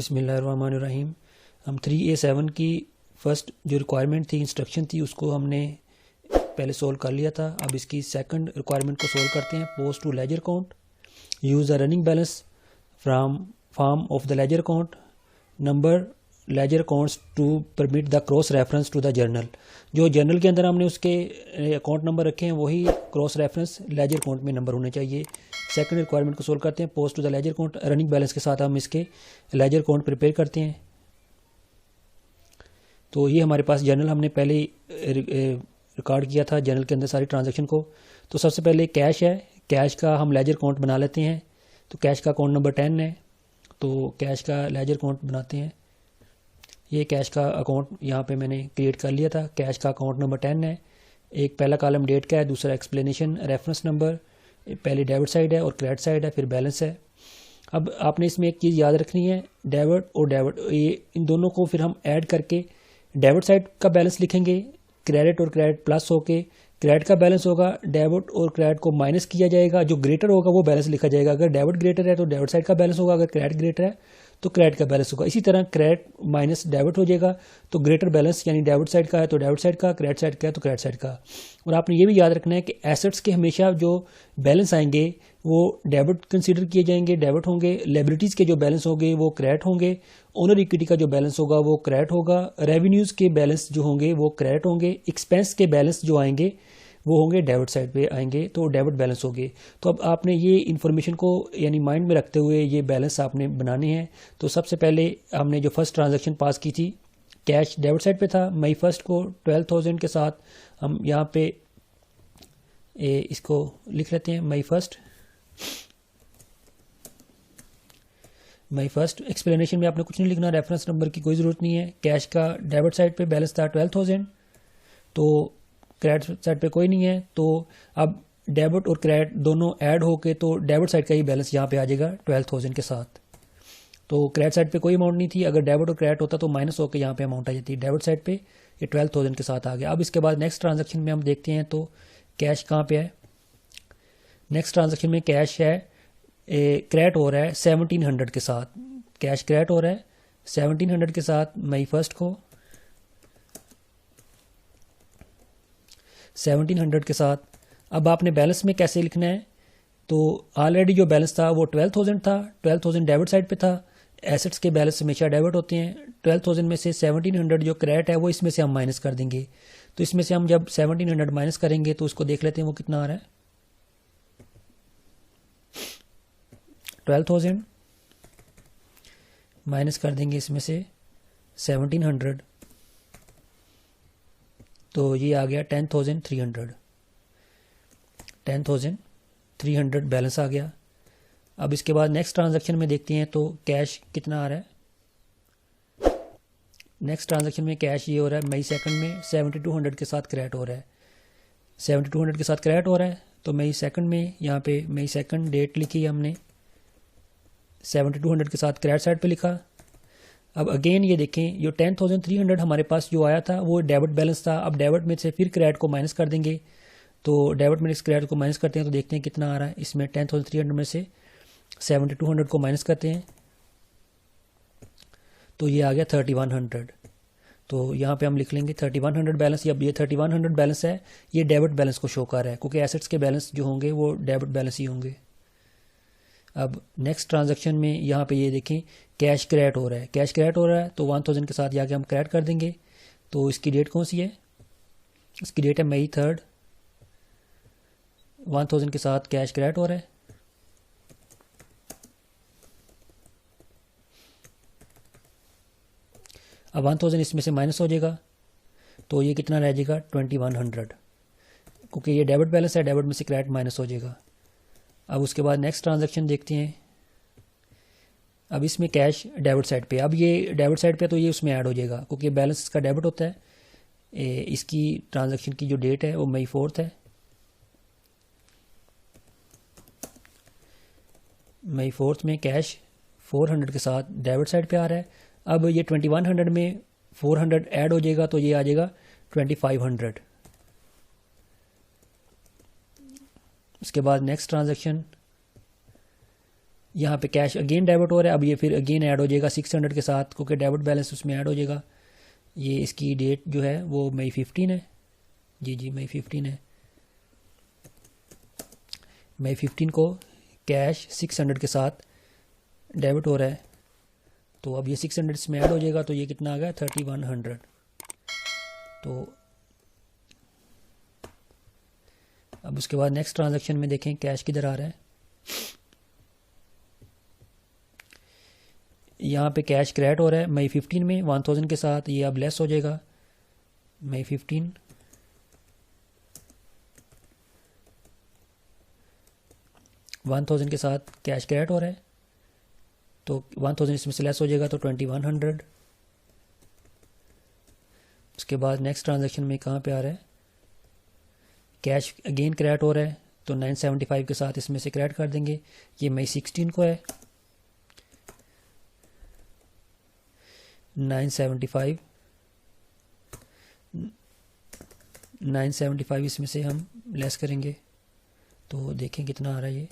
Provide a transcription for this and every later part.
बिस्मिल्लाहिर्रहमानिर्रहीम। हम 3A7 की फ़र्स्ट जो रिक्वायरमेंट थी, इंस्ट्रक्शन थी, उसको हमने पहले सोल्व कर लिया था। अब इसकी सेकंड रिक्वायरमेंट को सोल्व करते हैं। Post to ledger account, use the running balance from form of the ledger account, number ledger accounts to permit the cross reference to the journal. जो जर्नल के अंदर हमने उसके अकाउंट नंबर रखे हैं वही क्रॉस रेफरेंस लेजर अकाउंट में number होने चाहिए। सेकंड रिक्वायरमेंट को सोल्व करते हैं। Post to the ledger account, running balance के साथ हम इसके लेजर अकाउंट प्रिपेयर करते हैं। तो ये हमारे पास जर्नल हमने पहले ही रिकॉर्ड किया था, जर्नल के अंदर सारी ट्रांजैक्शन को। तो सबसे पहले कैश है, कैश का हम लेजर अकाउंट बना लेते हैं। तो कैश का अकाउंट नंबर 10 है, तो कैश का लेजर अकाउंट बनाते हैं। ये कैश का अकाउंट यहाँ पे मैंने क्रिएट कर लिया था। कैश का अकाउंट नंबर 10 है। एक पहला कॉलम डेट का है, दूसरा एक्सप्लेनेशन, रेफरेंस नंबर, पहले डेबिट साइड है और क्रेडिट साइड है, फिर बैलेंस है। अब आपने इसमें एक चीज़ याद रखनी है, डेबिट और डेबिट, ये इन दोनों को फिर हम ऐड करके डेबिट साइड का बैलेंस लिखेंगे। क्रेडिट और क्रेडिट प्लस होके क्रेडिट का बैलेंस होगा, डेबिट और क्रेडिट को माइनस किया जाएगा, जो ग्रेटर होगा वो बैलेंस लिखा जाएगा। अगर डेबिट ग्रेटर है तो डेबिट साइड का बैलेंस होगा, अगर क्रेडिट ग्रेटर है तो क्रेडिट का बैलेंस होगा। इसी तरह क्रेडिट माइनस डेबिट हो जाएगा, तो ग्रेटर बैलेंस यानी डेबिट साइड का है तो डेबिट साइड का, क्रेडिट साइड का है तो क्रेडिट साइड का। और आपने ये भी याद रखना है कि एसेट्स के हमेशा जो बैलेंस आएंगे वो डेबिट कंसीडर किए जाएंगे, डेबिट होंगे। लायबिलिटीज़ के जो बैलेंस होंगे वो क्रेडिट होंगे। ओनर इक्विटी का जो बैलेंस होगा वो क्रेडिट होगा। रेवेन्यूज़ के बैलेंस जो होंगे वो क्रेडिट होंगे। एक्सपेंस के बैलेंस जो आएंगे वो होंगे डेबिट साइड पे आएंगे, तो डेबिट बैलेंस होंगे। तो अब आपने ये इन्फॉर्मेशन को यानी माइंड में रखते हुए ये बैलेंस आपने बनाने हैं। तो सबसे पहले हमने जो फर्स्ट ट्रांजैक्शन पास की थी, कैश डेबिट साइड पे था। मई फर्स्ट को 12,000 के साथ हम यहाँ पे इसको लिख लेते हैं, मई फर्स्ट। एक्सप्लेनेशन में आपने कुछ नहीं लिखना, रेफरेंस नंबर की कोई ज़रूरत नहीं है। कैश का डेबिट साइड पे बैलेंस था 12,000, तो क्रेडिट साइड पे कोई नहीं है। तो अब डेबिट और क्रेडिट दोनों ऐड होके तो डेबिट साइड का ही बैलेंस यहाँ पे आ जाएगा 12,000 के साथ। तो क्रेडिट साइड पे कोई अमाउंट नहीं थी, अगर डेबिट और क्रेडिट होता तो माइनस होकर यहाँ पे अमाउंट आ जाती। डेबिट साइड पे ये 12,000 के साथ आ गया। अब इसके बाद नेक्स्ट ट्रांजेक्शन में हम देखते हैं तो कैश कहाँ पे है। नेक्स्ट ट्रांजेक्शन में कैश है, क्रेडिट हो रहा है 1700 के साथ। कैश क्रेडिट हो रहा है 1700 के साथ मई फर्स्ट को, 1700 के साथ। अब आपने बैलेंस में कैसे लिखना है, तो ऑलरेडी जो बैलेंस था वो 12,000 था, 12,000 डेबिट साइड पे था। एसेट्स के बैलेंस हमेशा डेबिट होते हैं। 12,000 में से 1700 जो क्रेडिट है वो इसमें से हम माइनस कर देंगे। तो इसमें से हम जब 1700 माइनस करेंगे तो उसको देख लेते हैं वो कितना आ रहा है। 12,000 माइनस कर देंगे इसमें से 1700, तो ये आ गया 10,300। 10,300 बैलेंस आ गया। अब इसके बाद नेक्स्ट ट्रांजैक्शन में देखते हैं तो कैश कितना आ रहा है। नेक्स्ट ट्रांजैक्शन में कैश ये हो रहा है मई सेकंड में 7200 के साथ क्रेडिट हो रहा है। 7200 के साथ क्रेडिट हो रहा है, तो मई सेकंड में यहाँ पे मई सेकंड डेट लिखी हमने, 7200 के साथ क्रेडिट साइड पे लिखा। अब अगेन ये देखें, जो 10,300 हमारे पास जो आया था वो डेबिट बैलेंस था। अब डेबिट में से फिर क्रेडिट को माइनस कर देंगे, तो डेबिट में क्रेडिट को माइनस करते हैं तो देखते हैं कितना आ रहा है। इसमें 10,300 में से 7200 को माइनस करते हैं तो ये आ गया 3,100। तो यहाँ पे हम लिख लेंगे 3,100 बैलेंस। अब ये 3,100 बैलेंस है, ये डेबिट बैलेंस को शो कर रहा है, क्योंकि एसेट्स के बैलेंस जो होंगे वो डेबिट बैलेंस ही होंगे। अब नेक्स्ट ट्रांजैक्शन में यहाँ पे ये देखें कैश क्रेडिट हो रहा है। कैश क्रेडिट हो रहा है तो 1,000 के साथ जाके हम क्रेडिट कर देंगे। तो इसकी डेट कौन सी है, इसकी डेट है मई 3rd। 1,000 के साथ कैश क्रेडिट हो रहा है। अब 1,000 इसमें से माइनस हो जाएगा, तो ये कितना रह जाएगा 2,100, क्योंकि ये डेबिट बैलेंस है, डेबिट में से क्रेडिट माइनस हो जाएगा। अब उसके बाद नेक्स्ट ट्रांजैक्शन देखते हैं। अब इसमें कैश डेबिट साइड पे, अब ये डेबिट साइड पे तो ये उसमें ऐड हो जाएगा, क्योंकि बैलेंस इसका डेबिट होता है। इसकी ट्रांजैक्शन की जो डेट है वो मई 4th है। मई 4th में कैश 400 के साथ डेबिट साइड पे आ रहा है। अब ये 2,100 में 400 ऐड हो जाएगा, तो ये आ जाएगा 2,500। उसके बाद नेक्स्ट ट्रांजैक्शन यहाँ पे कैश अगेन डेबिट हो रहा है, अब ये फिर अगेन ऐड हो जाएगा 600 के साथ, क्योंकि डेबिट बैलेंस उसमें ऐड हो जाएगा। ये इसकी डेट जो है वो मई 15 है। जी मई 15 है। मई 15 को कैश 600 के साथ डेबिट हो रहा है, तो अब ये 600 इसमें ऐड हो जाएगा, तो ये कितना आ गया 3100। तो अब उसके बाद नेक्स्ट ट्रांजैक्शन में देखें कैश किधर आ रहा है। यहाँ पे कैश क्रेडिट हो रहा है मई 15 में 1000 के साथ, ये अब लेस हो जाएगा मई 15। वन थाउजेंड के साथ कैश क्रेडिट हो रहा है, तो 1000 इसमें से लेस हो जाएगा, तो 2100। उसके बाद नेक्स्ट ट्रांजैक्शन में कहाँ पे आ रहा है, कैश अगेन क्रेडिट हो रहा है, तो 975 के साथ इसमें से क्रेडिट कर देंगे। ये मई 16 को है, 975 इसमें से हम लेस करेंगे, तो देखें कितना आ रहा है। ये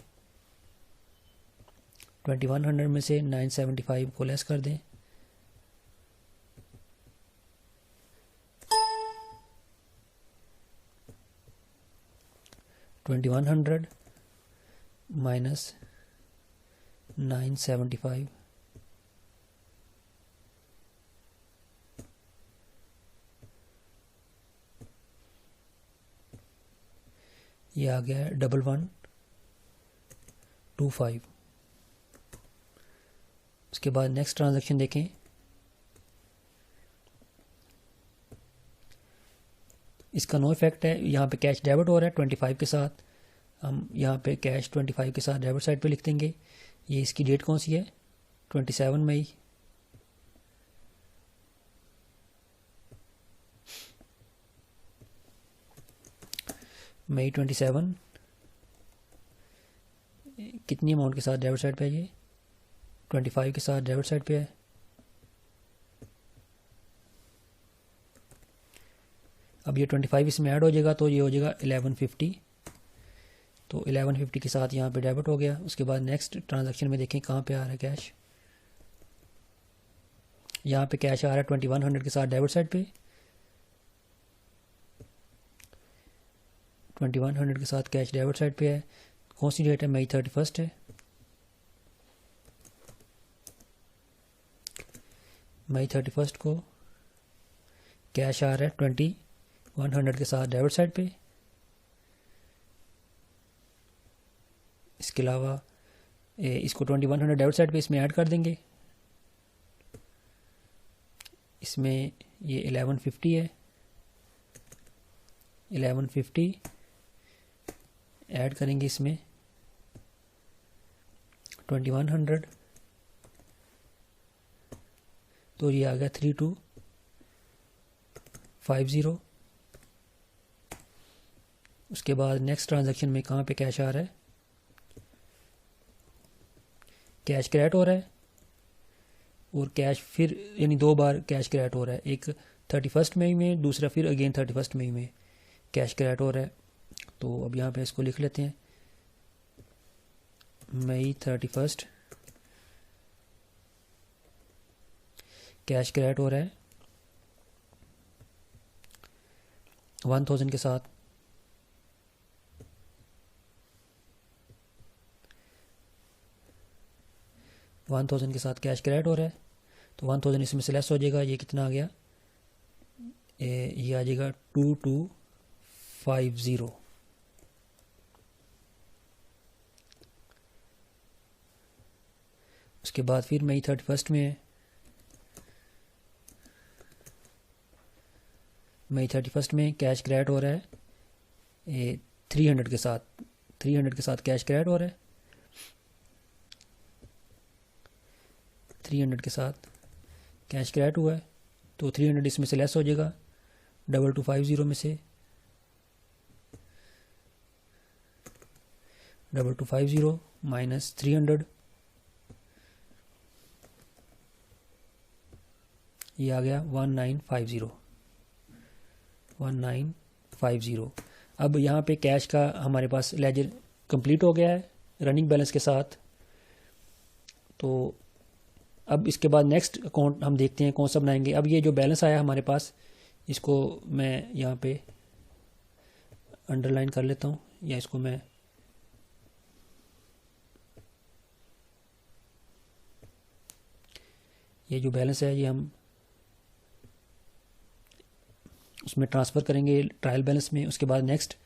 2100 में से 975 को लेस कर दें, $2100 माइनस 975, ये आ गया 1125। उसके बाद नेक्स्ट ट्रांजैक्शन देखें, इसका नो इफेक्ट है। यहाँ पे कैश डेबिट हो रहा है 25 के साथ, हम यहाँ पे कैश 25 के साथ डेबिट साइड पे लिख देंगे। ये इसकी डेट कौन सी है 27 मई। मई 27 कितनी अमाउंट के साथ डेबिट साइड पे है, ये 25 के साथ डेबिट साइड पे है। अब ये 25 इसमें ऐड हो जाएगा, तो ये हो जाएगा 1150, तो 1150 के साथ यहाँ पे डेबिट हो गया। उसके बाद नेक्स्ट ट्रांजैक्शन में देखें कहाँ पे आ रहा है कैश। यहाँ पे कैश आ रहा है 2100 के साथ डेबिट साइड पे, 2100 के साथ कैश डेबिट साइड पे है। कौन सी डेट है, मई 31 है। मई 31 को कैश आ रहा है 2100 के साथ डेबिट साइड पे। इसके अलावा इसको 2100 डेबिट साइड पे इसमें ऐड कर देंगे। इसमें ये 1150 है, 1150 ऐड करेंगे इसमें 2100, तो ये आ गया 3250। उसके बाद नेक्स्ट ट्रांजैक्शन में कहाँ पे कैश आ रहा है, कैश क्रेडिट हो रहा है, और कैश फिर यानी दो बार कैश क्रेडिट हो रहा है, एक 31 मई में, दूसरा फिर अगेन 31 मई में कैश क्रेडिट हो रहा है। तो अब यहाँ पे इसको लिख लेते हैं, मई 31 कैश क्रेडिट हो रहा है 1000 के साथ, कैश क्रेडिट हो रहा है, तो 1000 इसमें से लेस हो जाएगा। ये कितना आ गया, ये आ जाएगा 2250। उसके बाद फिर मई 31 में है, मई 31 में कैश क्रेडिट हो रहा है 300 के साथ, कैश क्रेडिट हो रहा है 300 के साथ कैश क्रेडिट हुआ है, तो 300 इसमें से लेस हो जाएगा 2250 में से, 2250 माइनस 300, ये आ गया 1950। अब यहाँ पे कैश का हमारे पास लेजर कंप्लीट हो गया है रनिंग बैलेंस के साथ। तो अब इसके बाद नेक्स्ट अकाउंट हम देखते हैं कौन सा बनाएंगे। अब ये जो बैलेंस आया हमारे पास, इसको मैं यहाँ पे अंडरलाइन कर लेता हूँ, या इसको मैं ये जो बैलेंस है ये हम उसमें ट्रांसफ़र करेंगे ट्रायल बैलेंस में। उसके बाद नेक्स्ट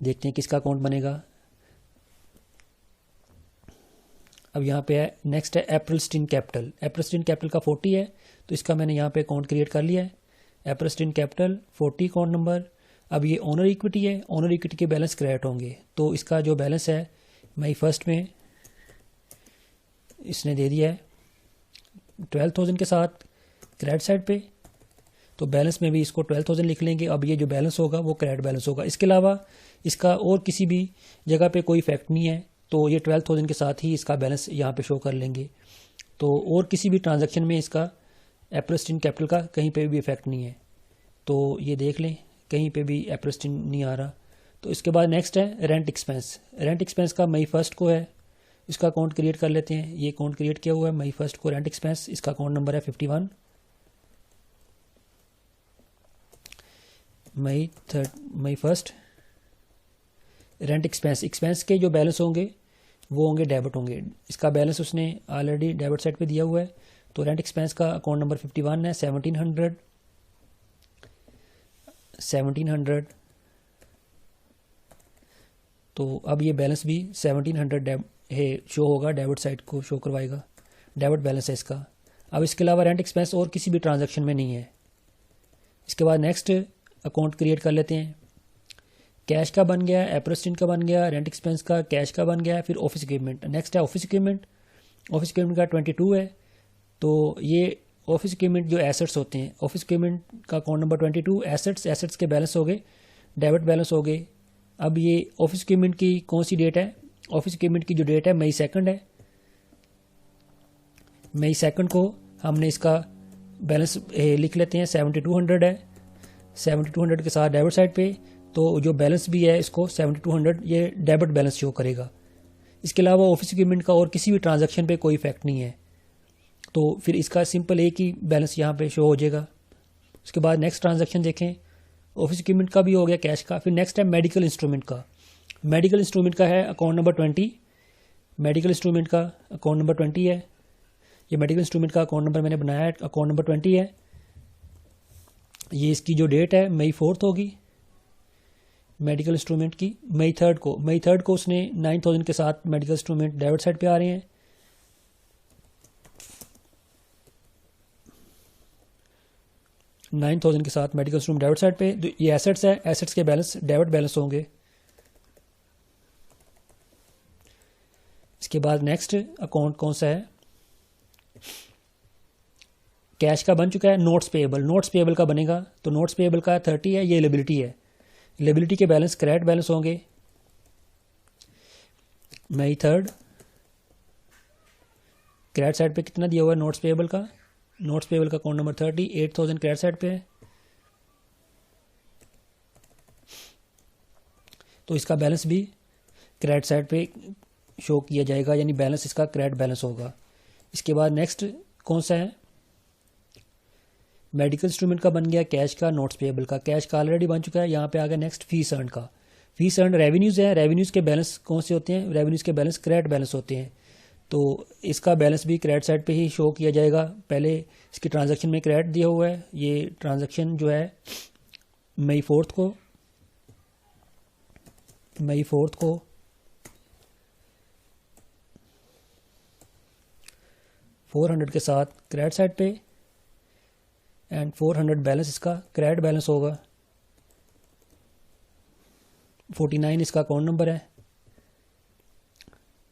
देखते हैं किसका अकाउंट बनेगा। अब यहाँ पे है नेक्स्ट है एप्रिलस्टीन कैपिटल। एप्रिलस्टीन कैपिटल का 40 है, तो इसका मैंने यहाँ पे अकाउंट क्रिएट कर लिया है। एप्रिलस्टीन कैपिटल 40 अकाउंट नंबर। अब ये ओनर इक्विटी है, ओनर इक्विटी के बैलेंस क्रिएट होंगे। तो इसका जो बैलेंस है मई फर्स्ट में इसने दे दिया है 12,000 के साथ क्रेडिट साइड पे, तो बैलेंस में भी इसको 12,000 लिख लेंगे। अब ये जो बैलेंस होगा वो क्रेडिट बैलेंस होगा। इसके अलावा इसका और किसी भी जगह पे कोई इफेक्ट नहीं है, तो ये 12,000 के साथ ही इसका बैलेंस यहाँ पे शो कर लेंगे। तो और किसी भी ट्रांजैक्शन में इसका एप्रिलस्टीन कैपिटल का कहीं पे भी इफेक्ट नहीं है। तो ये देख लें, कहीं पे भी एप्रिलस्टीन नहीं आ रहा। तो इसके बाद नेक्स्ट है रेंट एक्सपेंस। रेंट एक्सपेंस का मई फर्स्ट को है, इसका अकाउंट क्रिएट कर लेते हैं। ये अकाउंट क्रिएट किया हुआ है मई फर्स्ट को, रेंट एक्सपेंस। इसका अकाउंट नंबर है 51। मई फर्स्ट रेंट एक्सपेंस। एक्सपेंस के जो बैलेंस होंगे वो होंगे डेबिट होंगे। इसका बैलेंस उसने ऑलरेडी डेबिट साइड पे दिया हुआ है, तो रेंट एक्सपेंस का अकाउंट नंबर 51 है। 1700। तो अब ये बैलेंस भी 1700 है शो होगा, डेबिट साइड को शो करवाएगा, डेबिट बैलेंस है इसका। अब इसके अलावा रेंट एक्सपेंस और किसी भी ट्रांजैक्शन में नहीं है। इसके बाद नेक्स्ट अकाउंट क्रिएट कर लेते हैं। कैश का बन गया, एप्रिलस्टीन का बन गया, रेंट एक्सपेंस का, कैश का बन गया, फिर ऑफिस इक्विपमेंट। नेक्स्ट है ऑफिस इक्विपमेंट। ऑफिस इक्विपमेंट का 22 है, तो ये ऑफिस इक्विपमेंट जो एसेट्स होते हैं, ऑफिस इक्विपमेंट का अकाउंट नंबर 22। एसेट्स के बैलेंस हो गए, डेबिट बैलेंस हो गए। अब ये ऑफिस इक्विपमेंट की कौन सी डेट है? ऑफिस इक्विपमेंट की जो डेट है मई 2 है। मई 2 को हमने इसका बैलेंस लिख लेते हैं, 7200 है। 7200 के साथ डेबिट साइड पे, तो जो बैलेंस भी है इसको 7200 ये डेबिट बैलेंस शो करेगा। इसके अलावा ऑफिस इक्विपमेंट का और किसी भी ट्रांजैक्शन पे कोई इफेक्ट नहीं है, तो फिर इसका सिंपल एक ही बैलेंस यहाँ पे शो हो जाएगा। उसके बाद नेक्स्ट ट्रांजैक्शन देखें, ऑफिस इक्विपमेंट का भी हो गया, कैश का। फिर नेक्स्ट है मेडिकल इंस्ट्रूमेंट का। मेडिकल इंस्ट्रूमेंट का है अकाउंट नंबर 20। मेडिकल इंस्ट्रूमेंट का अकाउंट नंबर 20 है। ये मेडिकल इंस्ट्रूमेंट का अकाउंट नंबर मैंने बनाया है, अकाउंट नंबर 20 है। ये इसकी जो डेट है मई 4 होगी मेडिकल इंस्ट्रूमेंट की। मई 3 को उसने 9,000 के साथ मेडिकल इंस्ट्रूमेंट डेबिट साइड पे आ रहे हैं। $9,000 के साथ मेडिकल इंस्ट्रूमेंट डेबिट साइड पे। तो ये एसेट्स है, एसेट्स के बैलेंस डेबिट बैलेंस होंगे। इसके बाद नेक्स्ट अकाउंट कौन सा है? कैश का बन चुका है। नोट्स पेएबल, नोट्स पेएबल का बनेगा, तो नोट्स पेएबल का 30 है, ये लायबिलिटी है। लायबिलिटी के बैलेंस क्रेडिट बैलेंस होंगे मई 3। क्रेडिट साइड पे कितना दिया हुआ है नोट्स पेएबल का? नोट्स पेएबल का अकाउंट नंबर 30, 8,000 क्रेडिट साइड पे है, तो इसका बैलेंस भी क्रेडिट साइड पे शो किया जाएगा, यानी बैलेंस इसका क्रेडिट बैलेंस होगा। इसके बाद नेक्स्ट कौन सा है? मेडिकल इंस्ट्रूमेंट का बन गया, कैश का, नोट्स पेएबल का। कैश का ऑलरेडी बन चुका है। यहाँ पे आ गया नेक्स्ट फीस अर्न का। फीस अर्न रेवेन्यूज़ है। रेवेन्यूज़ के बैलेंस कौन से होते हैं? रेवेन्यूज़ के बैलेंस क्रेडिट बैलेंस होते हैं, तो इसका बैलेंस भी क्रेडिट साइड पे ही शो किया जाएगा। पहले इसकी ट्रांजैक्शन में क्रेडिट दिया हुआ है। ये ट्रांजैक्शन जो है मई 4 को 400 के साथ क्रेडिट साइड पे, एंड 400 बैलेंस इसका क्रेडिट बैलेंस होगा। 49 इसका अकाउंट नंबर है।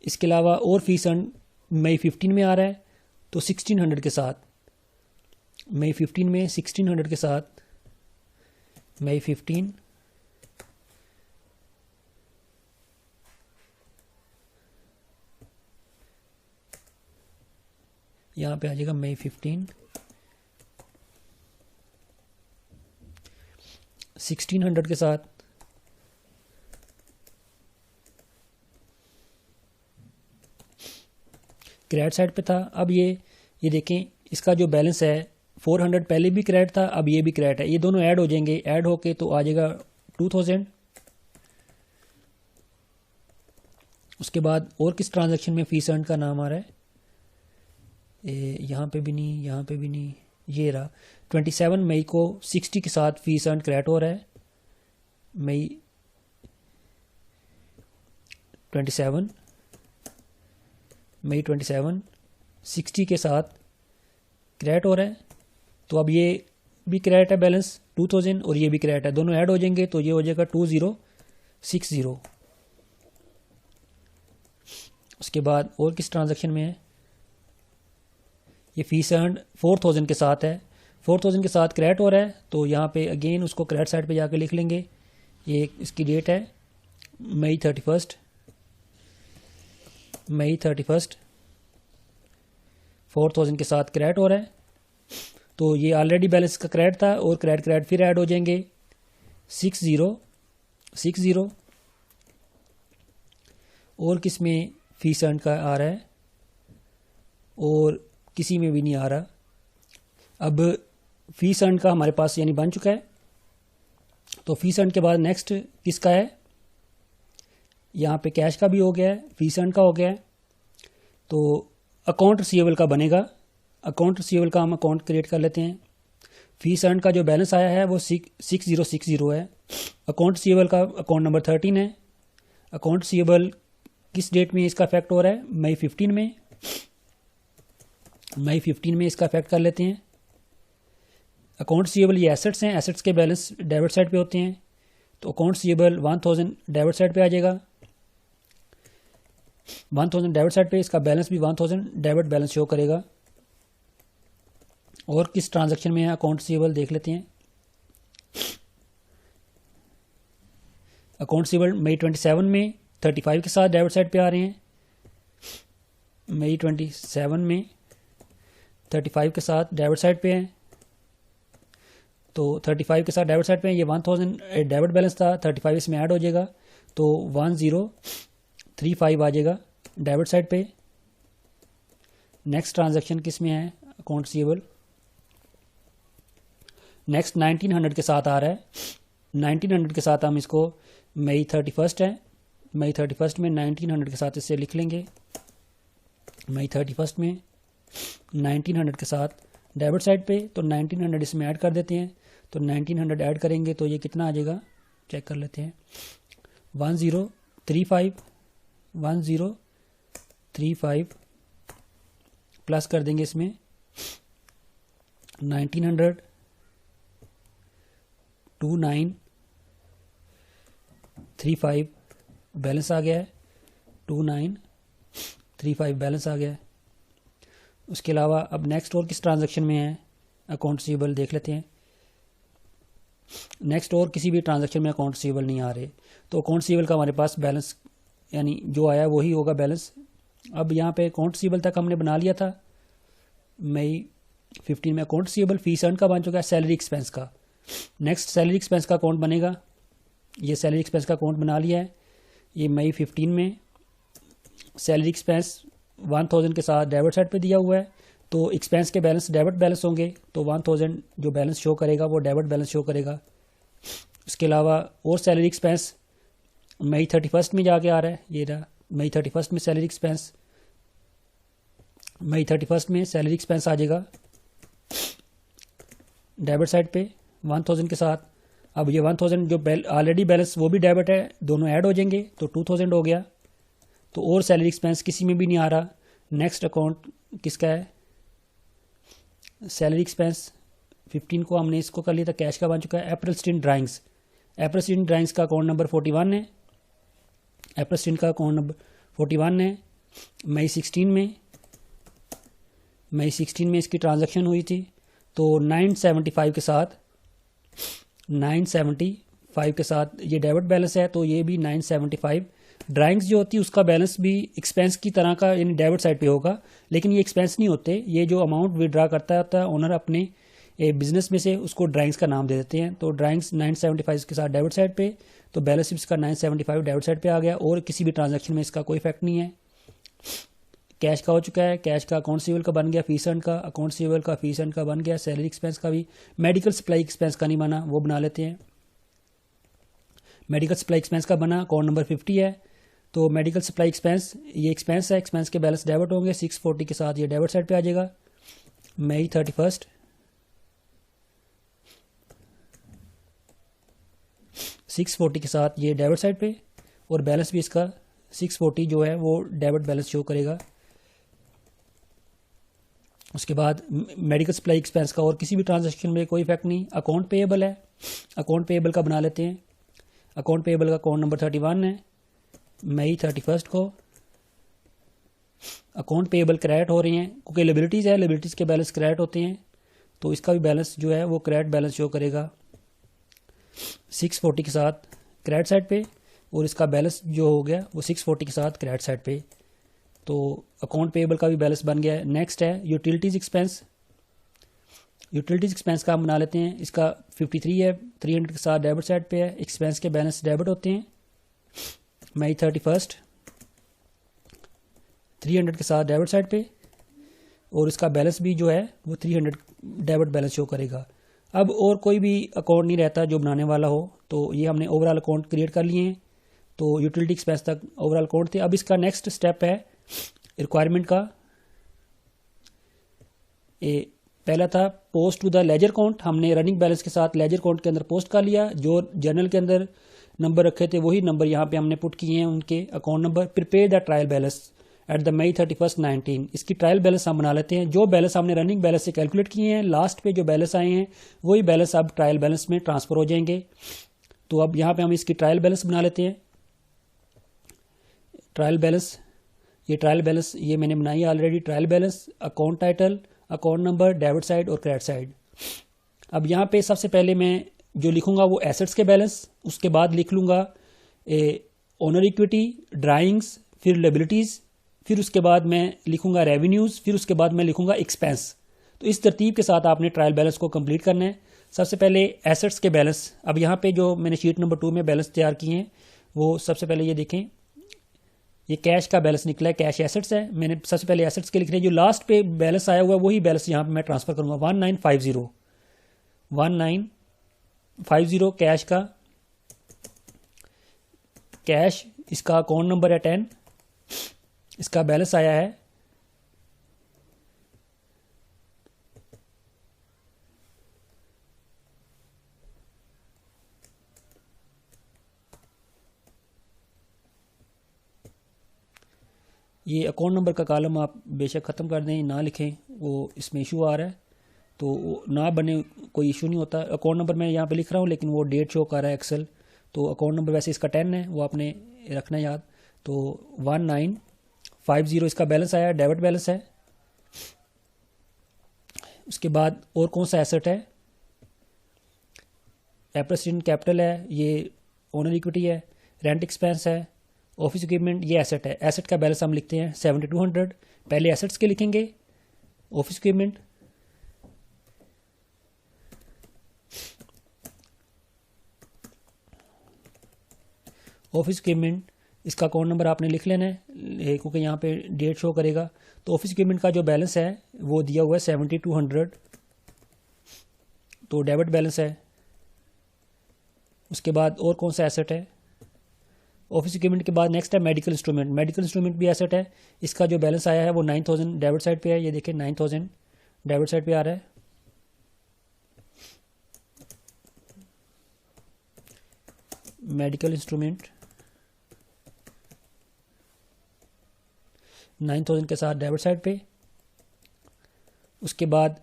इसके अलावा और फीस अर्न मई 15 में आ रहा है, तो 1600 के साथ, मई 15 में 1600 के साथ मई 15 यहाँ पे आ जाएगा मई 15 1600 के साथ क्रेडिट साइड पे था। अब ये देखें इसका जो बैलेंस है 400 पहले भी क्रेडिट था, अब ये भी क्रेडिट है, ये दोनों ऐड हो जाएंगे, ऐड होके तो आ जाएगा 2000। उसके बाद और किस ट्रांजैक्शन में फीस अर्न का नाम आ रहा है, यहाँ पे भी नहीं, यहाँ पे भी नहीं, ये रहा 27 मई को 60 के साथ फीस अर्न क्रेडिट हो रहा है। मई 27 60 के साथ क्रेडिट हो रहा है। तो अब ये भी क्रेडिट है बैलेंस 2000 और ये भी क्रेडिट है, दोनों ऐड हो जाएंगे तो ये हो जाएगा 2060। उसके बाद और किस ट्रांजैक्शन में है, ये फीस अर्न 4000 के साथ है, 4000 के साथ क्रेडिट हो रहा है तो यहाँ पे अगेन उसको क्रेडिट साइड पे जाके लिख लेंगे। ये इसकी डेट है मई 31, 4000 के साथ क्रेडिट हो रहा है तो ये ऑलरेडी बैलेंस का क्रेडिट था और क्रेडिट फिर ऐड हो जाएंगे 60। और किस में फीस अर्न का आ रहा है, और किसी में भी नहीं आ रहा। अब फीस अर्न का हमारे पास यानी बन चुका है, तो फीस अर्न के बाद नेक्स्ट किसका है, यहाँ पे कैश का भी हो गया है, फीस अर्न का हो गया है, तो अकाउंट रिसीवेबल का बनेगा। अकाउंट रिसीवेबल का हम अकाउंट क्रिएट कर लेते हैं। फीस अर्न का जो बैलेंस आया है वो 6060 है। अकाउंट रिसीवेबल का अकाउंट नंबर 13 है। अकाउंट रिसीवेबल किस डेट में इसका इफेक्ट हो रहा है, मई 15 में इसका इफेक्ट कर लेते हैं। अकाउंट रिसीवेबल ये एसेट्स हैं, एसेट्स के बैलेंस डेबिट साइड पे होते हैं, तो अकाउंट रिसीवेबल 1000 डेबिट साइड पे आ जाएगा। 1000 डेबिट साइड पे, इसका बैलेंस भी 1000 डेबिट बैलेंस शो करेगा। और किस ट्रांजैक्शन में है अकाउंट रिसीवेबल देख लेते हैं। अकाउंट रिसीवेबल मई 27 में 35 के साथ डेबिट साइड पे आ रहे हैं। मई 27 में 35 के साथ डेबिट साइड पे हैं, तो 35 के साथ डेबिट साइड पे हैं। ये 1000 डेबिट बैलेंस था, 35 इसमें ऐड हो जाएगा तो 1035 आ जाएगा डेबिट साइड पे। नेक्स्ट ट्रांजैक्शन किस में है अकाउंट रिसीवेबल, नेक्स्ट 1900 के साथ आ रहा है। 1900 के साथ हम इसको मई 31 है, मई 31 में 1900 के साथ इससे लिख लेंगे। मई 31 में 1900 के साथ डेबिट साइड पे, तो 1900 इसमें ऐड कर देते हैं, तो 1900 ऐड करेंगे तो ये कितना आ जाएगा चेक कर लेते हैं। 1035 प्लस कर देंगे इसमें 1900 2935 बैलेंस आ गया है, 2935 बैलेंस आ गया है। उसके अलावा अब नेक्स्ट और किस ट्रांजैक्शन में है अकाउंट रिसीवेबल देख लेते हैं। नेक्स्ट और किसी भी ट्रांजैक्शन में अकाउंट रिसीवेबल नहीं आ रहे, तो अकाउंट रिसीवेबल का हमारे पास बैलेंस यानी जो आया वही होगा बैलेंस। अब यहाँ पे अकाउंट रिसीवेबल तक हमने बना लिया था। मई 15 में अकाउंट रिसीवेबल फीस अर्न का बन चुका है, सैलरी एक्सपेंस का। नेक्स्ट सैलरी एक्सपेंस का अकाउंट बनेगा, ये सैलरी एक्सपेंस का अकाउंट बना लिया है। ये मई 15 में सैलरी एक्सपेंस 1000 के साथ डेबिट साइड पे दिया हुआ है, तो एक्सपेंस के बैलेंस डेबिट बैलेंस होंगे, तो 1000 जो बैलेंस शो करेगा वो डेबिट बैलेंस शो करेगा। उसके अलावा और सैलरी एक्सपेंस मई 31 में जाके आ रहा है, ये रहा मई 31 में सैलरी एक्सपेंस, मई 31 में सैलरी एक्सपेंस आ जाएगा डेबिट साइड पे 1000 के साथ। अब ये 1000 जो ऑलरेडी बैलेंस वो भी डेबिट है, दोनों ऐड हो जाएंगे तो 2000 हो गया, तो और सैलरी एक्सपेंस किसी में भी नहीं आ रहा। नेक्स्ट अकाउंट किसका है, सैलरी एक्सपेंस 15 को हमने इसको कर लिया था, कैश का बन चुका है। अप्रैल स्टिन ड्राइंग्स, अप्रैल स्टिन ड्राइंग्स का अकाउंट नंबर 41 है, अप्रैल स्टिन का अकाउंट नंबर 41 है। मई 16 में इसकी ट्रांजैक्शन हुई थी, तो 975 के साथ ये डेबिट बैलेंस है, तो ये भी 975। ड्राइंग्स जो होती है उसका बैलेंस भी एक्सपेंस की तरह का यानी डेबिट साइड पे होगा, लेकिन ये एक्सपेंस नहीं होते। ये जो अमाउंट विड्रा करता है ओनर अपने बिजनेस में से, उसको ड्राइंग्स का नाम दे देते हैं। तो ड्राइंग्स 975 के साथ डेबिट साइड पे, तो बैलेंस इसका 975 डेबिट साइड पे आ गया, और किसी भी ट्रांजैक्शन में इसका कोई इफेक्ट नहीं है। कैश का हो चुका है, कैश का अकाउंट रिसीवेबल का बन गया, फीस एंड का अकाउंट रिसीवेबल का, फीस एंड का बन गया, सैलरी एक्सपेंस का भी। मेडिकल सप्लाई एक्सपेंस का नहीं बना, वो बना लेते हैं। मेडिकल सप्लाई एक्सपेंस का बना, अकाउंट नंबर 50 है। तो मेडिकल सप्लाई एक्सपेंस, ये एक्सपेंस है, एक्सपेंस के बैलेंस डेबिट होंगे, 640 के साथ ये डेबिट साइड पे आ जाएगा। मई 31 640 के साथ ये डेबिट साइड पे, और बैलेंस भी इसका 640 जो है वो डेबिट बैलेंस शो करेगा। उसके बाद मेडिकल सप्लाई एक्सपेंस का और किसी भी ट्रांजैक्शन में कोई इफेक्ट नहीं। अकाउंट पेएबल है, अकाउंट पेएबल का बना लेते हैं। अकाउंट पेएबल का अकाउंट नंबर 31 है। मई 31 को अकाउंट पेएबल क्रेडिट हो रही हैं, क्योंकि लायबिलिटीज़ है, लायबिलिटीज़ के बैलेंस क्रेडिट होते हैं, तो इसका भी बैलेंस जो है वो क्रेडिट बैलेंस शो करेगा 640 के साथ क्रेडिट साइड पे, और इसका बैलेंस जो हो गया वो 640 के साथ क्रेडिट साइड पे। तो अकाउंट पेएबल का भी बैलेंस बन गया है। नेक्स्ट है यूटिलिटीज़ एक्सपेंस। यूटिलिटीज़ एक्सपेंस का हम बना लेते हैं। इसका 53 है, 300 के साथ डेबिट साइड पे है, एक्सपेंस के बैलेंस डेबिट होते हैं। मई 31 300 के साथ डेबिट साइड पे, और इसका बैलेंस भी जो है वो 300 डेबिट बैलेंस शो करेगा। अब और कोई भी अकाउंट नहीं रहता जो बनाने वाला हो, तो ये हमने ओवरऑल अकाउंट क्रिएट कर लिए हैं। तो यूटिलिटी एक्सपेंस तक ओवरऑल अकाउंट थे। अब इसका नेक्स्ट स्टेप है रिक्वायरमेंट का। पहला था post to the ledger account, हमने रनिंग बैलेंस के साथ लेजर अकाउंट के अंदर पोस्ट कर लिया। जो जर्नल के अंदर नंबर रखे थे वही नंबर यहाँ पे हमने पुट किए हैं, उनके account number. Prepare the trial balance at the May 31 19, इसकी ट्रायल बैलेंस हम बना लेते हैं। जो बैलेंस हमने रनिंग बैलेंस से कैलकुलेट किए हैं, लास्ट पे जो बैलेंस आए हैं वही बैलेंस अब ट्रायल बैलेंस में ट्रांसफर हो जाएंगे। तो अब यहाँ पे हम इसकी ट्रायल बैलेंस बना लेते हैं। ट्रायल बैलेंस, ये ट्रायल बैलेंस ये मैंने बनाई है already. Trial balance, account title, account number, debit side और क्रेडिट साइड। अब यहाँ पे सबसे पहले मैं जो लिखूंगा वो एसेट्स के बैलेंस, उसके बाद लिख लूंगा ओनर इक्विटी, ड्राइंग्स, फिर लायबिलिटीज, फिर उसके बाद मैं लिखूंगा रेवेन्यूज, फिर उसके बाद मैं लिखूंगा एक्सपेंस। तो इस तरतीब के साथ आपने ट्रायल बैलेंस को कंप्लीट करना है। सबसे पहले एसेट्स के बैलेंस। अब यहाँ पे जो मैंने शीट नंबर 2 में बैलेंस तैयार किए हैं वो सबसे पहले ये देखें, ये कैश का बैलेंस निकला है, कैश एसेट्स है। मैंने सबसे पहले एसेट्स के लिख रहे हैं, जो लास्ट पे बैलेंस आया हुआ है वही बैलेंस यहाँ पे मैं ट्रांसफर करूंगा। 1950 कैश का, कैश इसका अकाउंट नंबर है 10, इसका बैलेंस आया है ये अकाउंट नंबर का कॉलम आप बेशक ख़त्म कर दें, ना लिखें, वो इसमें इशू आ रहा है, तो वो ना बने, कोई इशू नहीं होता। अकाउंट नंबर मैं यहाँ पे लिख रहा हूँ लेकिन वो डेट शो कर रहा है एक्सेल, तो अकाउंट नंबर वैसे इसका 10 है, वो आपने रखना है याद। तो 1950 इसका बैलेंस आया, डेबिट बैलेंस है। उसके बाद और कौन सा एसेट है, एप्रिसिएशन कैपिटल है, ये ओनर इक्विटी है, रेंट एक्सपेंस है, ऑफिस इक्विपमेंट, ये एसेट है। एसेट का बैलेंस हम लिखते हैं 7200। पहले एसेट्स के लिखेंगे, ऑफिस इक्विपमेंट, ऑफिस इक्विपमेंट, इसका अकाउंट नंबर आपने लिख लेना है क्योंकि यहाँ पे डेट शो करेगा। तो ऑफिस इक्विपमेंट का जो बैलेंस है वो दिया हुआ है 7200, तो डेबिट बैलेंस है। उसके बाद और कौन सा एसेट है, ऑफिस इक्विपमेंट के बाद नेक्स्ट है मेडिकल इंस्ट्रूमेंट। मेडिकल इंस्ट्रूमेंट भी एसेट है, इसका जो बैलेंस आया है वो 9000 डेबिट साइड पे है। ये देखिए 9000 डेबिट साइड पे आ रहा है। मेडिकल इंस्ट्रूमेंट 9000 के साथ डेबिट साइड पे। उसके बाद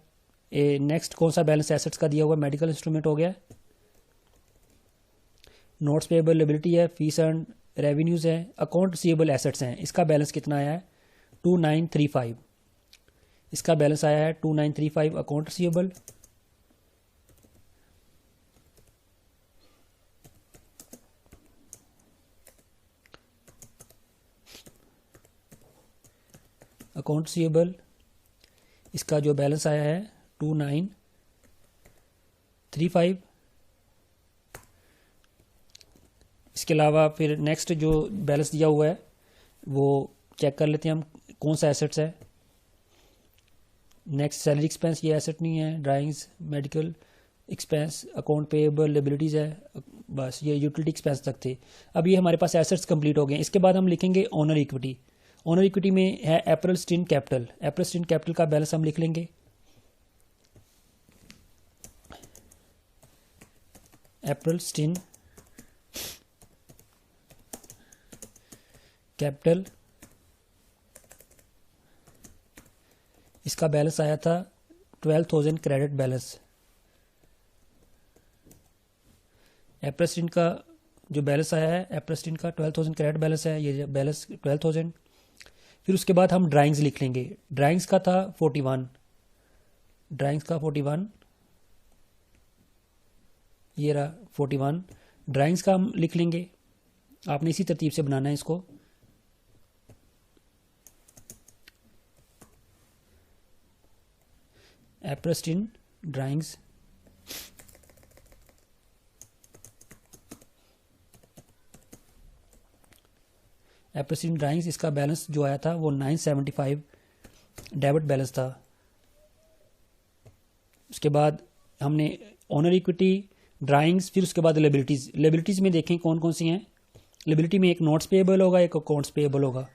नेक्स्ट कौन सा बैलेंस एसेट्स का दिया हुआ, मेडिकल इंस्ट्रूमेंट हो गया। नोट्स पेएबल लायबिलिटी है, फीस एंड रेवेन्यूज है, अकाउंट रिसीवेबल एसेट्स हैं। इसका बैलेंस कितना आया है 2935, इसका बैलेंस आया है 2935 अकाउंट रिसीवेबल। अकाउंट रिसीवेबल इसका जो बैलेंस आया है 2935। इसके अलावा फिर नेक्स्ट जो बैलेंस दिया हुआ है वो चेक कर लेते हैं हम कौन सा एसेट्स है। नेक्स्ट सैलरी एक्सपेंस, ये एसेट नहीं है। Drawings, medical expense, account payable, liabilities है। बस ये यूटिलिटी एक्सपेंस तक थे। अब ये हमारे पास एसेट्स कंप्लीट हो गए। इसके बाद हम लिखेंगे ओनर इक्विटी। ओनर इक्विटी में है अप्रैल स्टीन कैपिटल। अप्रैल स्टीन कैपिटल का बैलेंस हम लिख लेंगे। अप्रैल स्टीन कैपिटल, इसका बैलेंस आया था 12,000 क्रेडिट बैलेंस। अप्रैल स्टीन का जो बैलेंस आया है, अप्रैल स्टीन का 12,000 क्रेडिट बैलेंस है, ये बैलेंस 12,000। फिर उसके बाद हम ड्राइंग्स लिख लेंगे। ड्राइंग्स का था 41, ड्राइंग्स का 41, ये रहा 41। ड्राइंग्स का हम लिख लेंगे। आपने इसी तरतीब से बनाना है इसको। अप्रैल स्टीन ड्राइंग्स, अप्रैल स्टीन ड्राइंग्स, इसका बैलेंस जो आया था वो 975 डेबिट बैलेंस था। उसके बाद हमने ओनर इक्विटी, ड्राइंग्स, फिर उसके बाद लायबिलिटीज़। लायबिलिटीज़ में देखें कौन कौन सी हैं। लायबिलिटी में एक नोट्स पेएबल होगा, एक अकाउंट्स पेएबल होगा।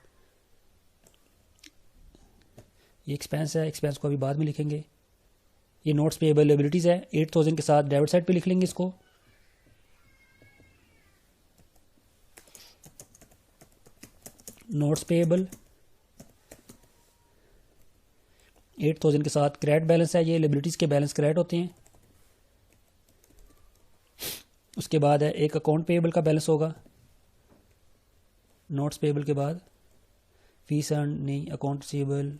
ये एक्सपेंस है, एक्सपेंस को अभी बाद में लिखेंगे। ये नोट्स पेएबल लायबिलिटीज़ है, 8,000 के साथ डेबिट साइड पे लिख लेंगे इसको। नोट्स पेएबल 8,000 के साथ क्रेडिट बैलेंस है। ये लायबिलिटीज़ के बैलेंस क्रेडिट होते हैं। उसके बाद है एक अकाउंट पेएबल का बैलेंस होगा। नोट्स पेएबल के बाद फीस अर्न नहीं, अकाउंट रिसीवेबल,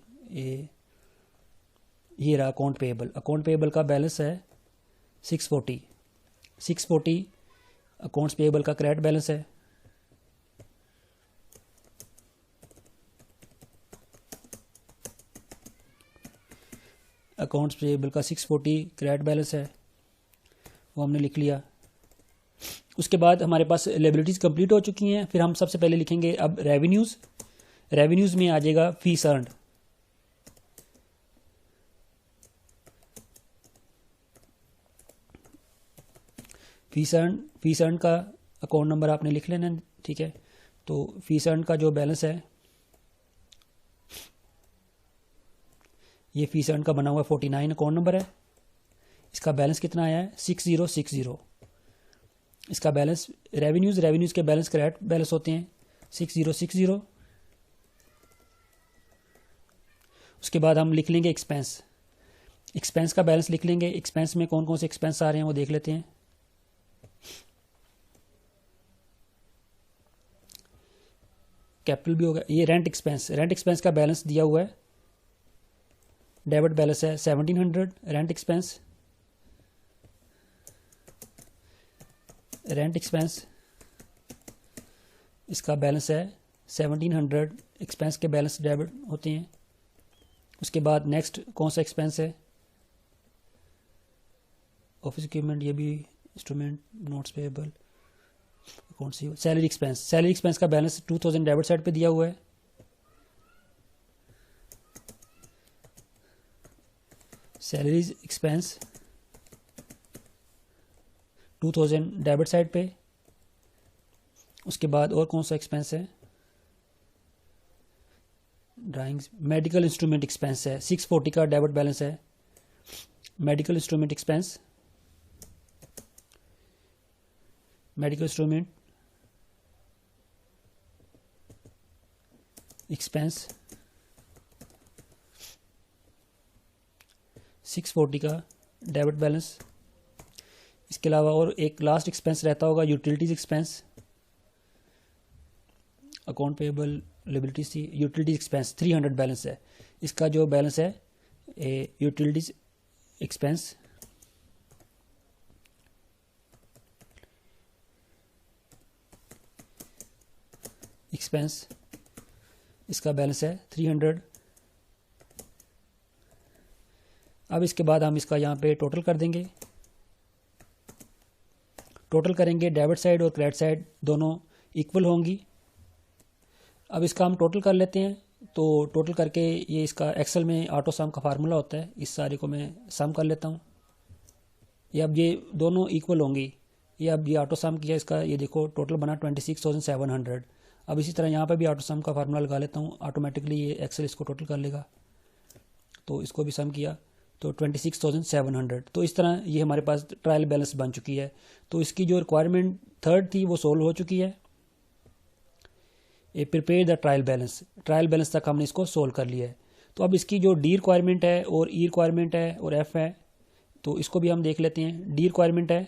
ये रहा अकाउंट पेएबल। अकाउंट पेएबल का बैलेंस है 640 अकाउंट्स पेएबल का क्रेडिट बैलेंस है। अकाउंट्स पेएबल का 640 क्रेडिट बैलेंस है, वो हमने लिख लिया। उसके बाद हमारे पास लायबिलिटीज़ कंप्लीट हो चुकी हैं। फिर हम सबसे पहले लिखेंगे अब रेवेन्यूज़। रेवेन्यूज़ में आ जाएगा फीस अर्नड। फीस अर्न का अकाउंट नंबर आपने लिख लेना है, ठीक है। तो फीस अर्न का जो बैलेंस है, ये फीस अर्न का बना हुआ 49 अकाउंट नंबर है। इसका बैलेंस कितना आया है 6060। इसका बैलेंस रेवेन्यूज़ के बैलेंस क्रेडिट बैलेंस होते हैं 6060। उसके बाद हम लिख लेंगे एक्सपेंस का बैलेंस लिख लेंगे। एक्सपेंस में कौन कौन से एक्सपेंस आ रहे हैं वो देख लेते हैं। कैपिटल भी होगा। ये रेंट एक्सपेंस का बैलेंस दिया हुआ है, डेबिट बैलेंस है 1700। रेंट एक्सपेंस इसका बैलेंस है 1700। एक्सपेंस के बैलेंस डेबिट होते हैं। उसके बाद नेक्स्ट कौन सा एक्सपेंस है, ऑफिस इक्विपमेंट, ये भी instrument, notes payable, account C. Salary expense का बैलेंस 2000 डेबिट साइड पे दिया हुआ है। सैलरीज एक्सपेंस 2000 डेबिट साइड पे। उसके बाद और कौन सा एक्सपेंस है, ड्राइंग्स, मेडिकल इंस्ट्रूमेंट एक्सपेंस है 640 का डेबिट बैलेंस है। Medical instrument expense, medical instrument expense 640 का डेबिट बैलेंस। इसके अलावा और एक लास्ट एक्सपेंस रहता होगा utilities expense. Account payable, liabilities थी, यूटिलिटीज एक्सपेंस 300 बैलेंस है। इसका जो बैलेंस है यूटिलिटीज एक्सपेंस इसका बैलेंस है 300। अब इसके बाद हम इसका यहाँ पे टोटल कर देंगे। टोटल करेंगे, डेबिट साइड और क्रेडिट साइड दोनों इक्वल होंगी। अब इसका हम टोटल कर लेते हैं। तो टोटल करके ये इसका एक्सेल में ऑटो सम का फार्मूला होता है, इस सारे को मैं सम कर लेता हूँ। ये अब ये दोनों इक्वल होंगी, ये अब ये ऑटो सम किया इसका, ये देखो टोटल बना 26,700। अब इसी तरह यहाँ पे भी ऑटो सम का फार्मूला लगा लेता हूँ, ऑटोमेटिकली ये एक्सेल इसको टोटल कर लेगा। तो इसको भी सम किया तो 26,700। तो इस तरह ये हमारे पास ट्रायल बैलेंस बन चुकी है। तो इसकी जो रिक्वायरमेंट थर्ड थी वो सोल्व हो चुकी है। ये प्रिपेयर द ट्रायल बैलेंस तक हमने इसको सोल्व कर लिया है। तो अब इसकी जो डी रिक्वायरमेंट है और ई रिक्वायरमेंट है और एफ है, तो इसको भी हम देख लेते हैं। डी रिक्वायरमेंट है,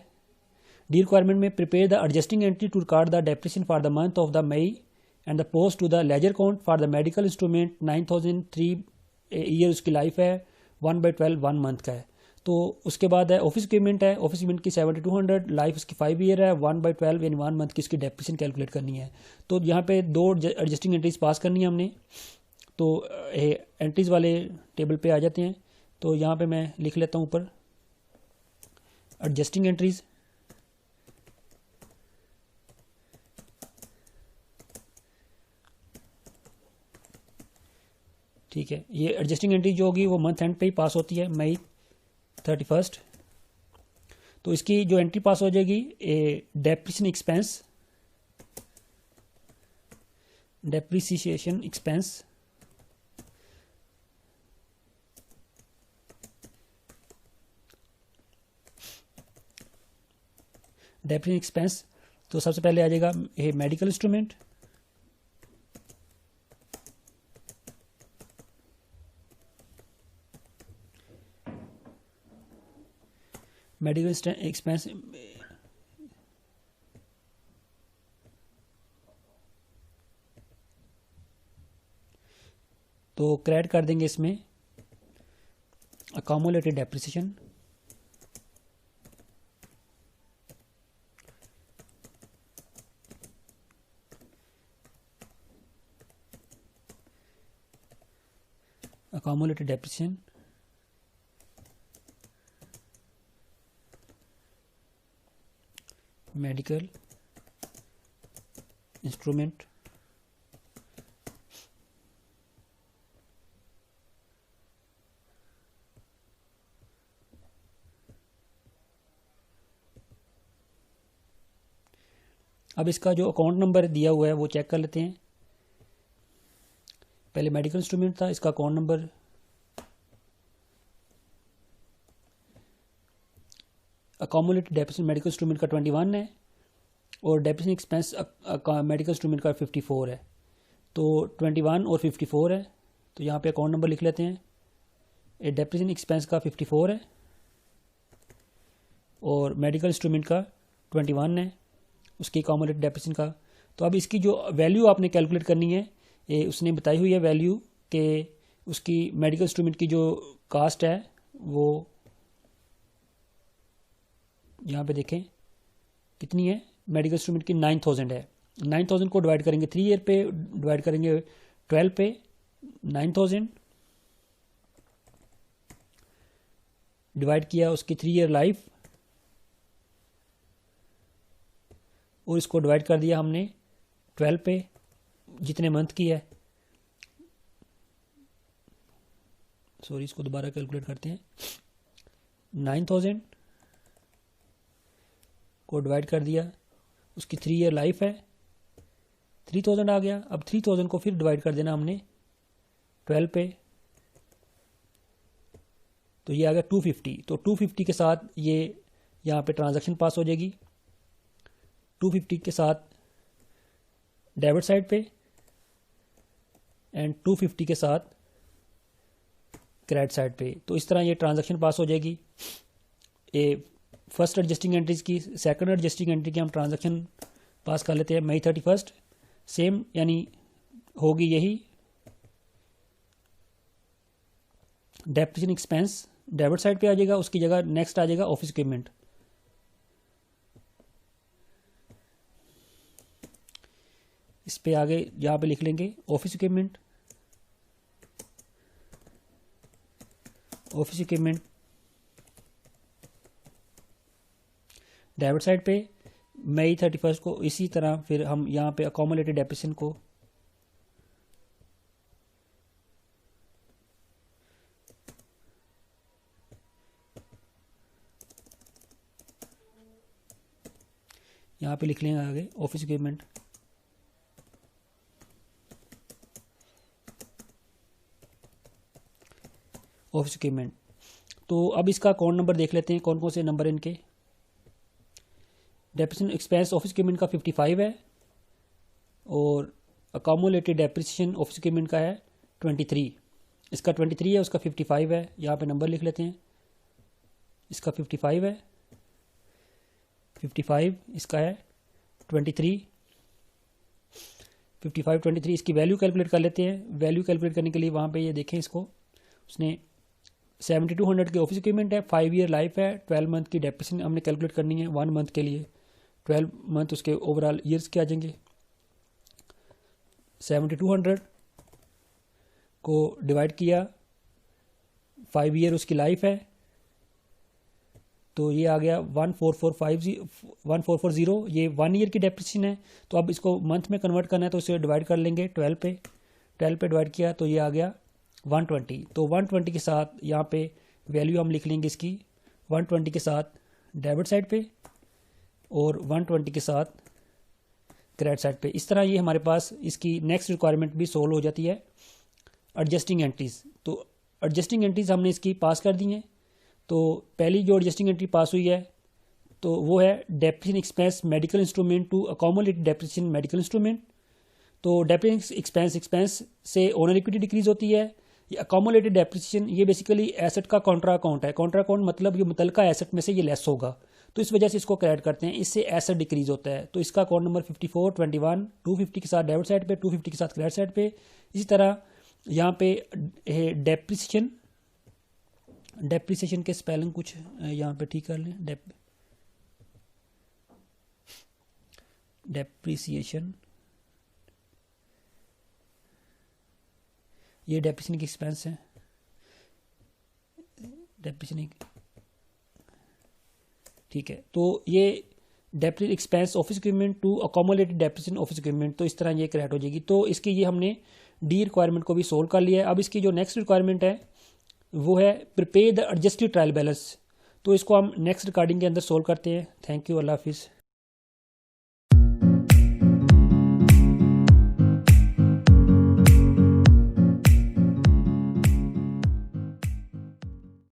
डी रिक्वायरमेंट में prepare the adjusting entry to record the depreciation for the month of the May and the post to the ledger account for the medical instrument 9,003 year उसकी लाइफ है, 1/12 1 month का है। तो उसके बाद है ऑफिस इक्विपमेंट है, ऑफिस इक्विपमेंट की 7200 लाइफ उसकी 5 ईयर है, 1/12 यानी 1 मंथ की इसकी डेप्रिसिएशन कैलकुलेट करनी है। तो यहाँ पे दो एडजस्टिंग एंट्रीज पास करनी है हमने। तो एंट्रीज वाले टेबल पे आ जाते हैं। तो यहाँ पे मैं लिख लेता हूँ ऊपर एडजस्टिंग एंट्रीज। ठीक है, ये एडजस्टिंग एंट्री जो होगी वो मंथ एंड पे ही पास होती है, मई 31। तो इसकी जो एंट्री पास हो जाएगी depreciation expense, depreciation expense depreciation expense. तो सबसे पहले आ जाएगा ये मेडिकल इंस्ट्रूमेंट, मेडिकल एक्सपेंस तो क्रेडिट कर देंगे इसमें accumulated depreciation, accumulated depreciation medical instrument अब इसका जो अकाउंट नंबर दिया हुआ है वो चेक कर लेते हैं। पहले मेडिकल इंस्ट्रूमेंट था, इसका account number accumulated depreciation medical instrument का 21 है और डेप्रिसिएशन एक्सपेंस मेडिकल इंस्ट्रूमेंट का 54 है। तो 21 और 54 है, तो यहाँ पे अकाउंट नंबर लिख लेते हैं। ये डेप्रिसिएशन एक्सपेंस का 54 है और मेडिकल इंस्ट्रूमेंट का 21 है, उसकी अकामुलेटेड डेप्रिसिएशन का। तो अब इसकी जो वैल्यू आपने कैलकुलेट करनी है, ये उसने बताई हुई है वैल्यू कि उसकी मेडिकल इंस्ट्रूमेंट की जो कास्ट है वो यहाँ पे देखें कितनी है। मेडिकल इंस्ट्रूमेंट की 9,000 है। 9,000 को डिवाइड करेंगे 3 ईयर पे, डिवाइड करेंगे 12 पे, 9,000 डिवाइड किया उसकी 3 ईयर लाइफ और इसको डिवाइड कर दिया हमने 12 पे, जितने मंथ की है। सॉरी, इसको दोबारा कैलकुलेट करते हैं। 9,000 को डिवाइड कर दिया, उसकी 3 ईयर लाइफ है, 3,000 आ गया। अब 3,000 को फिर डिवाइड कर देना हमने 12 पे, तो ये आ गया 250। तो 250 के साथ ये यहाँ पे ट्रांजैक्शन पास हो जाएगी, 250 के साथ डेबिट साइड पे एंड 250 के साथ क्रेडिट साइड पे। तो इस तरह ये ट्रांजैक्शन पास हो जाएगी। ये फर्स्ट एडजस्टिंग एंट्रीज की, सेकंड एडजस्टिंग एंट्री की हम ट्रांजैक्शन पास कर लेते हैं मई 31, सेम यानी होगी यही। डेप्रिसिएशन एक्सपेंस डेबिट साइड पे आ जाएगा, उसकी जगह नेक्स्ट आ जाएगा ऑफिस इक्विपमेंट। इस पे आगे यहाँ पे लिख लेंगे office equipment, office equipment debit side पे मई 31 को। इसी तरह फिर हम यहाँ पे अकोमोलेटेड डेप्रिसिएशन को यहाँ पे लिख लेंगे आगे ऑफिस इक्विपमेंट। ऑफिस इक्विपमेंट, तो अब इसका अकाउंट नंबर देख लेते हैं, कौन कौन से नंबर इनके। डेप्रिसिएशन एक्सपेंस ऑफिस इक्विपमेंट का 55 है और अकोमोलेटेड डेप्रिसिएशन ऑफिस इक्विपमेंट का है 23। इसका 23 है, उसका 55 है। यहाँ पे नंबर लिख लेते हैं, इसका 55 है, 55 इसका है 23, 55 23। इसकी वैल्यू कैलकुलेट कर लेते हैं। वैल्यू कैलकुलेट करने के लिए वहाँ पे ये देखें, इसको उसने 7200 के ऑफिस इक्विपमेंट है, 5 ईयर लाइफ है, 12 मंथ की डेप्रिसिएशन हमने कैलकुलेट करनी है। 1 मंथ के लिए 12 मंथ उसके ओवरऑल ईयर्स के आ जाएंगे। 7200 को डिवाइड किया, 5 ईयर उसकी लाइफ है, तो ये आ गया 1440। ये 1 ईयर की डेप्रिसिएशन है। तो अब इसको मंथ में कन्वर्ट करना है, तो इसे डिवाइड कर लेंगे 12 पे। 12 पे डिवाइड किया तो ये आ गया 120। तो 120 के साथ यहाँ पे वैल्यू हम लिख लेंगे इसकी, 120 के साथ डेबिट साइड पे और 120 के साथ क्रेडिट साइड पे। इस तरह ये हमारे पास इसकी नेक्स्ट रिक्वायरमेंट भी सोल्व हो जाती है। एडजस्टिंग एंट्रीज, तो एडजस्टिंग एंट्रीज हमने इसकी पास कर दी हैं। तो पहली जो एडजस्टिंग एंट्री पास हुई है तो वो है depreciation expense medical instrument to accumulated depreciation medical instrument. तो डेप्रिसिएशन एक्सपेंस से ओनर इक्विटी डिक्रीज होती है। ये अकोमोलेटेड डेप्रिसिएशन ये बेसिकली एसेट का कॉन्ट्रा अकाउंट है। कॉन्ट्रा अकाउंट मतलब ये मुतलका एसेट में से ये लेस होगा, तो इस वजह से इसको क्रेडिट करते हैं, इससे एसेट डिक्रीज होता है। तो इसका अकाउंट नंबर 54 21 250 के साथ डेबिट साइड पे, 250 के साथ क्रेडिट साइड पे। इसी तरह यहाँ पे डेप्रिसिएशन के स्पेलिंग कुछ यहाँ पे ठीक कर लें। डेप्रिसिएशन, ये डेप्रिसिएशन की एक्सपेंस है। डेप्रिसिएशन ठीक है, तो ये depreciation expense office equipment to accumulated depreciation office equipment, तो इस तरह ये क्रेडिट हो जाएगी। तो इसकी ये हमने डी रिक्वायरमेंट को भी सोल्व कर लिया है। अब इसकी जो नेक्स्ट रिक्वायरमेंट है वो है prepare the adjusted trial balance. तो इसको हम नेक्स्ट रिकॉर्डिंग के अंदर सोल्व करते हैं। थैंक यू, अल्लाह हाफिज़।